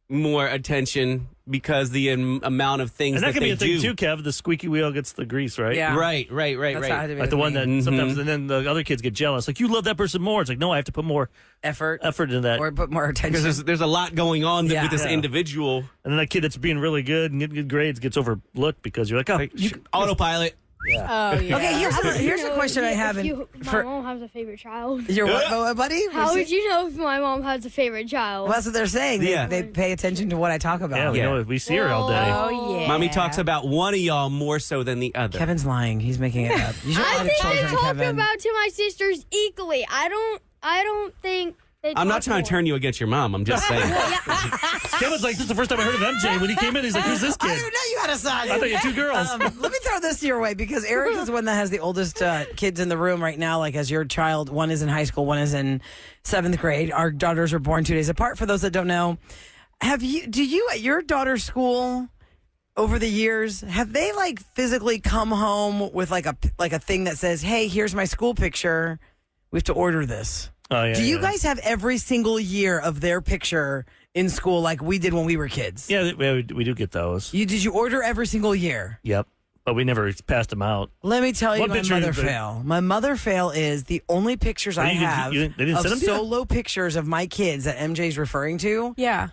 Speaker 6: more attention because the amount of things
Speaker 4: And that could
Speaker 6: they
Speaker 4: be a thing
Speaker 6: do.
Speaker 4: too, Kev. The squeaky wheel gets the grease, right?
Speaker 7: Yeah.
Speaker 6: Right.
Speaker 7: That's how it had to be
Speaker 4: Like the
Speaker 7: with
Speaker 4: one
Speaker 7: me.
Speaker 4: that sometimes, and then the other kids get jealous. Like, you love that person more. It's like, no, I have to put more
Speaker 7: effort
Speaker 4: into that.
Speaker 7: or put more attention.
Speaker 6: Because there's a lot going on
Speaker 7: Yeah.
Speaker 6: with this
Speaker 4: Yeah.
Speaker 6: individual.
Speaker 4: And then that kid that's being really good and getting good grades gets overlooked because you're like, oh,
Speaker 6: Autopilot.
Speaker 9: Oh, yeah.
Speaker 7: Okay, here's a question I have.
Speaker 8: My mom has a favorite child.
Speaker 7: Your what, buddy?
Speaker 8: How would you know if my mom has a favorite child?
Speaker 7: Well, that's what they're saying.
Speaker 6: Yeah.
Speaker 7: They pay attention to what I talk about.
Speaker 4: yeah, we know it. We see her all day.
Speaker 9: Oh, yeah.
Speaker 6: Mommy talks about one of y'all more so than the other.
Speaker 7: Kevin's lying. He's making it up. You should
Speaker 8: I
Speaker 7: lie to
Speaker 8: think they
Speaker 7: children,
Speaker 8: talk
Speaker 7: Kevin.
Speaker 8: about to my sisters equally. I don't think they
Speaker 6: I'm not
Speaker 8: talk
Speaker 6: trying to turn you against your mom. I'm just saying.
Speaker 4: Kevin's like, this is the first time I heard of MJ. When he came in, he's like, who's this
Speaker 7: I
Speaker 4: kid?
Speaker 7: didn't know you had a son.
Speaker 4: I thought you had 2 girls.
Speaker 7: Let me throw this your way because Eric is the one that has the oldest kids in the room right now. Like as your child, one is in high school, one is in 7th grade. Our daughters were born 2 days apart. For those that don't know, do you at your daughter's school over the years have they physically come home with a thing that says, "Hey, here's my school picture. We have to order this."
Speaker 4: Oh, yeah.
Speaker 7: Do you guys have every single year of their picture in school like we did when we were kids?
Speaker 4: Yeah, we do get those.
Speaker 7: Did you order every single year?
Speaker 4: Yep. But we never passed them out.
Speaker 7: Let me tell you
Speaker 4: What
Speaker 7: my
Speaker 4: picture
Speaker 7: mother
Speaker 4: is it?
Speaker 7: fail. My mother fail is the only pictures I
Speaker 4: you didn't-
Speaker 7: have
Speaker 4: they didn't
Speaker 7: of
Speaker 4: send them to you?
Speaker 7: solo pictures of my kids that MJ's referring to
Speaker 9: Yeah.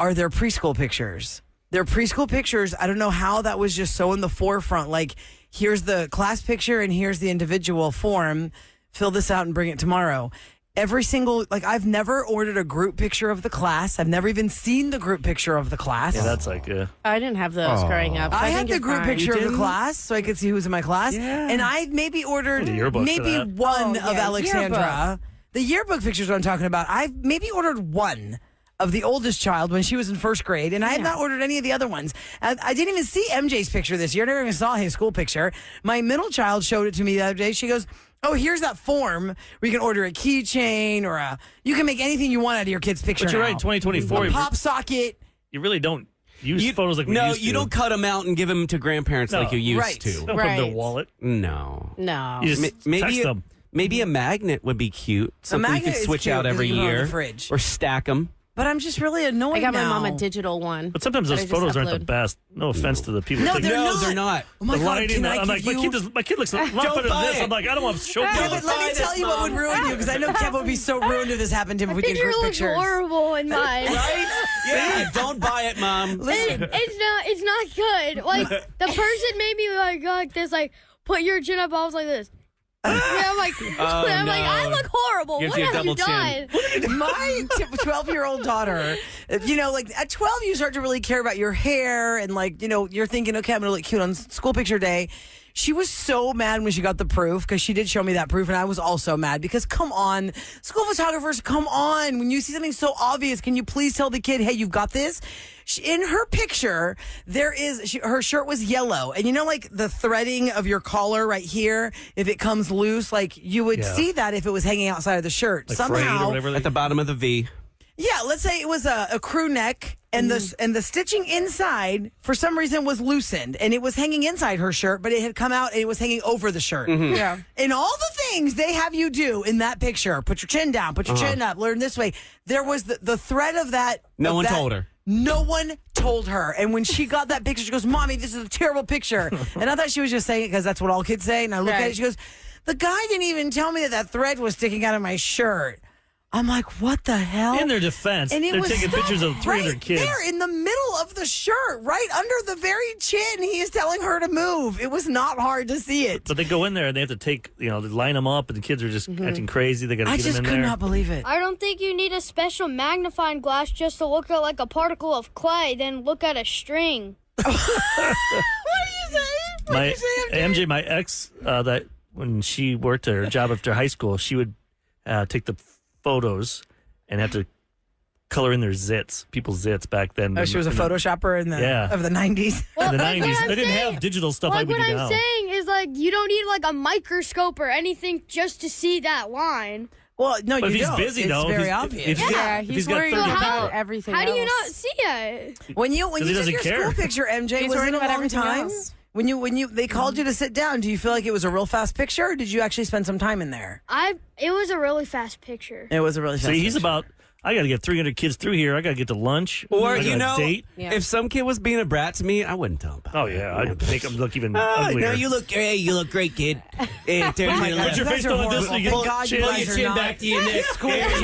Speaker 7: are their preschool pictures. Their preschool pictures, I don't know how that was just so in the forefront. Like, here's the class picture and here's the individual form. Fill this out and bring it tomorrow. Every single, I've never ordered a group picture of the class. I've never even seen the group picture of the class.
Speaker 4: Yeah, that's like,
Speaker 5: I didn't have those growing up. So
Speaker 7: I
Speaker 5: think
Speaker 7: had the
Speaker 5: it's
Speaker 7: group
Speaker 5: fine.
Speaker 7: picture of the
Speaker 6: didn't?
Speaker 7: class so I could see who's in my class.
Speaker 4: Yeah.
Speaker 7: And I maybe ordered
Speaker 4: The yearbook for
Speaker 7: maybe
Speaker 4: that.
Speaker 7: one
Speaker 5: Oh,
Speaker 7: of
Speaker 5: yeah,
Speaker 7: Alexandra. The yearbook pictures what I'm talking about. I've maybe ordered one of the oldest child when she was in 1st grade, and I have not ordered any of the other ones. I didn't even see MJ's picture this year. I never even saw his school picture. My middle child showed it to me the other day. She goes, "Oh, here's that form where you can order a keychain or you can make anything you want out of your kid's picture.
Speaker 4: but you're
Speaker 7: now.
Speaker 4: right, in 2024,
Speaker 7: A pop socket."
Speaker 4: you really don't use photos like we
Speaker 6: No,
Speaker 4: used to.
Speaker 6: you don't cut them out and give them to grandparents
Speaker 4: No.
Speaker 6: like you used
Speaker 7: Right.
Speaker 6: to.
Speaker 4: Don't put them in their
Speaker 5: Right.
Speaker 4: wallet.
Speaker 6: No.
Speaker 5: No.
Speaker 4: You just text them.
Speaker 6: Maybe a magnet would be cute. Something you
Speaker 7: magnet
Speaker 6: could
Speaker 7: is
Speaker 6: switch
Speaker 7: cute
Speaker 6: out every
Speaker 7: because you can put it on
Speaker 6: year.
Speaker 7: the fridge.
Speaker 6: Or stack them.
Speaker 7: but I'm just really annoyed.
Speaker 5: I got my
Speaker 7: now.
Speaker 5: mom a digital one.
Speaker 4: But sometimes
Speaker 5: that
Speaker 4: those
Speaker 5: I just
Speaker 4: photos aren't the
Speaker 5: upload.
Speaker 4: best. No offense to the people.
Speaker 7: No,
Speaker 4: that
Speaker 7: they're
Speaker 4: take
Speaker 7: not.
Speaker 6: they're not.
Speaker 7: Oh my
Speaker 4: the
Speaker 7: God,
Speaker 4: lighting.
Speaker 7: can I
Speaker 4: I'm like,
Speaker 7: give you...
Speaker 4: my kid looks a lot
Speaker 6: Don't
Speaker 4: better than
Speaker 6: buy
Speaker 4: this.
Speaker 6: it.
Speaker 4: I'm like, I don't want to show
Speaker 7: Yeah,
Speaker 4: people.
Speaker 7: but let me
Speaker 6: buy
Speaker 7: tell
Speaker 6: this,
Speaker 7: you what would
Speaker 6: Mom.
Speaker 7: ruin you, because I know Kevin would be so ruined if this happened to him if we
Speaker 8: The
Speaker 7: did
Speaker 8: picture
Speaker 7: group
Speaker 8: looks
Speaker 7: pictures.
Speaker 8: horrible in mine.
Speaker 6: Right? Yeah, don't buy it, Mom.
Speaker 7: Listen,
Speaker 8: It's not good. Like the person made me like this, like put your chin up. I was like this. Yeah, I'm like, I'm like, I look horrible.
Speaker 6: Gives
Speaker 8: What
Speaker 6: you a
Speaker 8: have you
Speaker 6: double chin.
Speaker 8: done?
Speaker 7: my 12-year-old daughter, like at 12, you start to really care about your hair and like, you're thinking, okay, I'm going to look cute on school picture day. She was so mad when she got the proof because she did show me that proof, and I was also mad because, come on, school photographers, come on. When you see something so obvious, can you please tell the kid, hey, you've got this? In her picture, her shirt was yellow, and like the threading of your collar right here, if it comes loose, like you would see that if it was hanging outside of the shirt.
Speaker 4: Like frayed or
Speaker 7: Somehow,
Speaker 4: whatever.
Speaker 6: At the bottom of the V.
Speaker 7: yeah, let's say it was a crew neck, and the stitching inside for some reason was loosened, and it was hanging inside her shirt, but it had come out and it was hanging over the shirt.
Speaker 5: Yeah.
Speaker 7: And all the things they have you do in that picture, put your chin down, put your chin up, learn this way. There was the thread of that.
Speaker 6: No
Speaker 7: of
Speaker 6: one
Speaker 7: that-
Speaker 6: told her.
Speaker 7: No one told her. And when she got that picture, she goes, Mommy, this is a terrible picture. And I thought she was just saying it because that's what all kids say. And I look at it, she goes, the guy didn't even tell me that thread was sticking out of my shirt. I'm like, what the hell?
Speaker 4: In their defense,
Speaker 7: And it
Speaker 4: they're
Speaker 7: was
Speaker 4: taking pictures of 300
Speaker 7: right
Speaker 4: kids.
Speaker 7: there in the middle of the shirt, right under the very chin. He is telling her to move. It was not hard to see it.
Speaker 4: But they go in there and they have to take, they line them up, and the kids are just acting crazy. They got to
Speaker 7: I
Speaker 4: get them
Speaker 7: just
Speaker 4: in
Speaker 7: could
Speaker 4: there.
Speaker 7: not believe it.
Speaker 8: I don't think you need a special magnifying glass just to look at like a particle of clay, then look at a string.
Speaker 7: What are you saying?
Speaker 4: MJ, my ex, that when she worked at her job after high school, she would take the photos and have to color in their zits, people's zits back then.
Speaker 7: Oh, she was a Photoshopper in the of the 90s.
Speaker 4: In the
Speaker 8: Like what
Speaker 4: 90s.
Speaker 8: I'm
Speaker 4: They didn't
Speaker 8: saying-
Speaker 4: have digital stuff
Speaker 8: Like
Speaker 4: like we
Speaker 8: what
Speaker 4: do
Speaker 8: I'm
Speaker 4: now.
Speaker 8: saying is like you don't need like a microscope or anything just to see that line.
Speaker 7: Well, no,
Speaker 4: But
Speaker 7: you
Speaker 4: if he's
Speaker 7: don't.
Speaker 4: busy,
Speaker 7: it's
Speaker 4: though,
Speaker 7: very
Speaker 4: if he's-
Speaker 7: obvious.
Speaker 4: if he's
Speaker 5: Yeah,
Speaker 4: got- if
Speaker 5: he's
Speaker 4: he's got
Speaker 5: worried
Speaker 4: 30
Speaker 5: about
Speaker 4: people.
Speaker 5: everything
Speaker 8: How do you
Speaker 5: else.
Speaker 8: not see it?
Speaker 7: When you
Speaker 4: he
Speaker 7: took
Speaker 4: doesn't
Speaker 7: your
Speaker 4: care.
Speaker 7: school picture, MJ,
Speaker 5: He's
Speaker 7: was
Speaker 5: worried
Speaker 7: it a
Speaker 5: about
Speaker 7: long
Speaker 5: everything
Speaker 7: time?
Speaker 5: else.
Speaker 7: When you they called you to sit down, do you feel like it was a real fast picture, or did you actually spend some time in there?
Speaker 8: It was a really fast picture.
Speaker 7: It was a really fast
Speaker 4: See, he's
Speaker 7: picture.
Speaker 4: about, I got to get 300 kids through here. I got to get to lunch.
Speaker 6: Or,
Speaker 4: I got a date.
Speaker 5: Yeah.
Speaker 6: if some kid was being a brat to me, I wouldn't tell him about
Speaker 4: Oh,
Speaker 6: it.
Speaker 4: yeah. I'd make him look even
Speaker 6: Oh,
Speaker 4: uglier.
Speaker 6: no, you look great, kid. Hey, turn your
Speaker 7: God,
Speaker 6: left.
Speaker 4: your
Speaker 7: you
Speaker 4: face
Speaker 7: guys are
Speaker 4: down like this so
Speaker 7: horrible.
Speaker 4: you get
Speaker 7: Thank God you
Speaker 4: chin.
Speaker 6: Pull
Speaker 7: guys
Speaker 6: your
Speaker 7: are
Speaker 6: chin
Speaker 7: not.
Speaker 6: back to your neck. There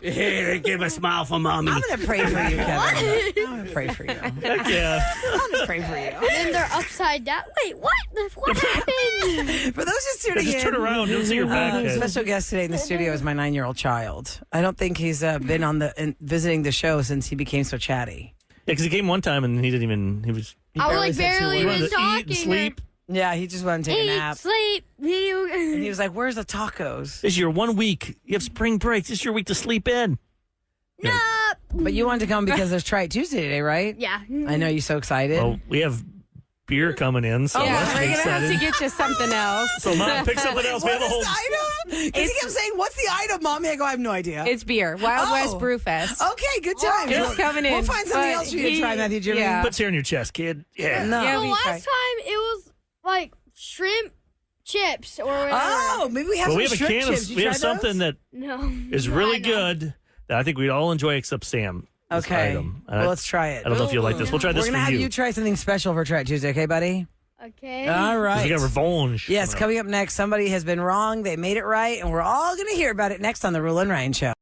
Speaker 6: you go. Here, give a smile for mommy.
Speaker 7: I'm going to pray for you, Kevin. I'm going to pray for you.
Speaker 4: Heck yeah.
Speaker 7: I'm going to pray for you.
Speaker 8: And they're upside down. Wait, what? What happened?
Speaker 7: For those just tuning
Speaker 4: Just
Speaker 7: in,
Speaker 4: turn around. Don't see your back. Ed.
Speaker 7: special guest today in the studio is my 9-year-old child. I don't think he's been visiting the show since he became so chatty.
Speaker 4: Yeah, because he came one time and he didn't even, he was
Speaker 8: I was like
Speaker 7: said two
Speaker 8: barely
Speaker 4: he
Speaker 7: words.
Speaker 4: wanted
Speaker 8: even
Speaker 4: to eat
Speaker 8: talking.
Speaker 4: and sleep.
Speaker 7: Yeah, he just wanted to take a
Speaker 8: Eat,
Speaker 7: nap.
Speaker 8: sleep, video.
Speaker 7: And he was like, "Where's the tacos?"
Speaker 4: This is your 1 week. You have spring breaks. This is your week to sleep in.
Speaker 8: No.
Speaker 7: But you wanted to come because there's Try It Tuesday today, right?
Speaker 8: Yeah.
Speaker 7: I know you're so excited.
Speaker 4: Well, we have beer coming in, so
Speaker 5: Yeah,
Speaker 4: let's
Speaker 5: we're
Speaker 4: get
Speaker 5: going to have to
Speaker 4: excited.
Speaker 5: get you something else.
Speaker 4: So Mom, pick something else. We have a whole...
Speaker 7: What's the item? Because he kept saying, "What's the item, Mommy?" I go, "I have no idea."
Speaker 5: It's beer. Wild
Speaker 7: Oh.
Speaker 5: West Brew Fest.
Speaker 7: Okay, good time.
Speaker 5: It's coming in.
Speaker 7: We'll find something
Speaker 5: but
Speaker 7: else for you to try, Matthew Jimmy.
Speaker 5: Yeah.
Speaker 4: Puts hair on your chest, kid. Yeah.
Speaker 7: No.
Speaker 5: Yeah,
Speaker 8: The
Speaker 5: we
Speaker 8: last
Speaker 5: tried.
Speaker 8: time it was like shrimp chips or whatever.
Speaker 7: Oh, maybe we have
Speaker 4: Well,
Speaker 7: some
Speaker 4: we have a
Speaker 7: shrimp
Speaker 4: can of,
Speaker 7: chips. You
Speaker 4: we have
Speaker 7: tried
Speaker 4: something
Speaker 7: those?
Speaker 4: that
Speaker 8: No.
Speaker 4: is
Speaker 8: No,
Speaker 4: really
Speaker 8: I know.
Speaker 4: good that I think we'd all enjoy except Sam. This
Speaker 7: Okay.
Speaker 4: item.
Speaker 7: Well, let's try it.
Speaker 4: I don't know if you'll like this. We'll try this
Speaker 7: We're
Speaker 4: for
Speaker 7: gonna have
Speaker 4: you.
Speaker 7: you try something special for Try It Tuesday, okay, buddy?
Speaker 8: Okay.
Speaker 7: All right.
Speaker 4: We got revenge.
Speaker 7: Yes, coming up next, somebody has been wrong. They made it right, and we're all going to hear about it next on the Roul and Ryan Show.